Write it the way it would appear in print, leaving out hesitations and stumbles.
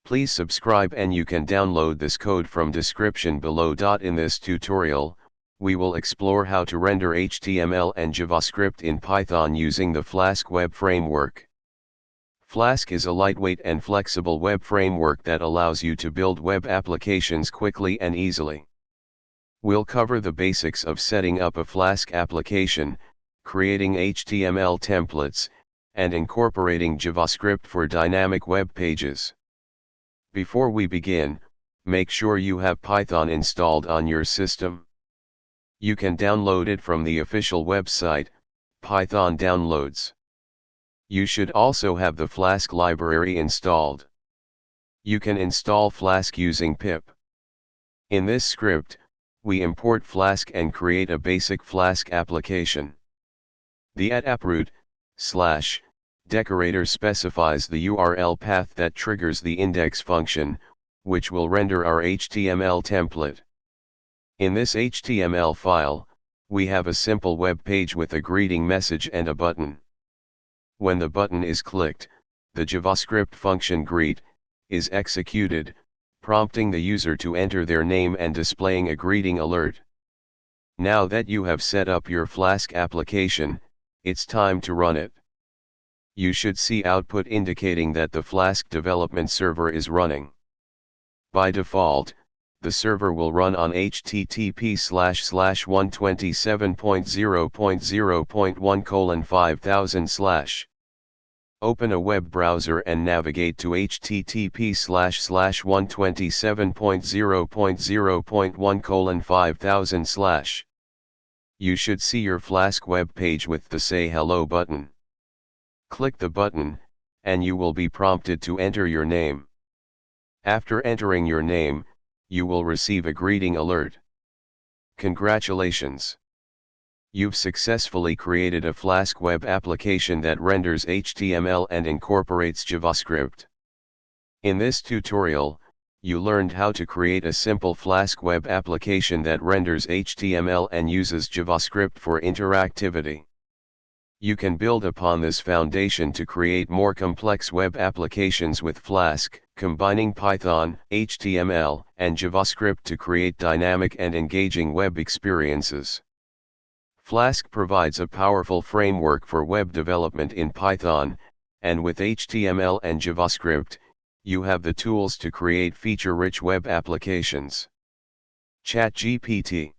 Please subscribe and you can download this code from description below. In this tutorial, we will explore how to render HTML and JavaScript in Python using the Flask web framework. Flask is a lightweight and flexible web framework that allows you to build web applications quickly and easily. We'll cover the basics of setting up a Flask application, creating HTML templates, and incorporating JavaScript for dynamic web pages. Before we begin, make sure you have Python installed on your system. You can download it from the official website, Python Downloads. You should also have the Flask library installed. You can install Flask using pip. In this script, we import Flask and create a basic Flask application. The @approot / decorator specifies the URL path that triggers the index function, which will render our HTML template. In this HTML file, we have a simple web page with a greeting message and a button. When the button is clicked, the JavaScript function greet is executed, prompting the user to enter their name and displaying a greeting alert. Now that you have set up your Flask application, it's time to run it. You should see output indicating that the Flask development server is running. By default, the server will run on http://127.0.0.1:5000/. Open a web browser and navigate to http://127.0.0.1:5000/. You should see your Flask web page with the Say Hello button. Click the button, and you will be prompted to enter your name. After entering your name, you will receive a greeting alert. Congratulations! You've successfully created a Flask web application that renders HTML and incorporates JavaScript. In this tutorial, you learned how to create a simple Flask web application that renders HTML and uses JavaScript for interactivity. You can build upon this foundation to create more complex web applications with Flask, combining Python, HTML, and JavaScript to create dynamic and engaging web experiences. Flask provides a powerful framework for web development in Python, and with HTML and JavaScript, you have the tools to create feature-rich web applications. ChatGPT.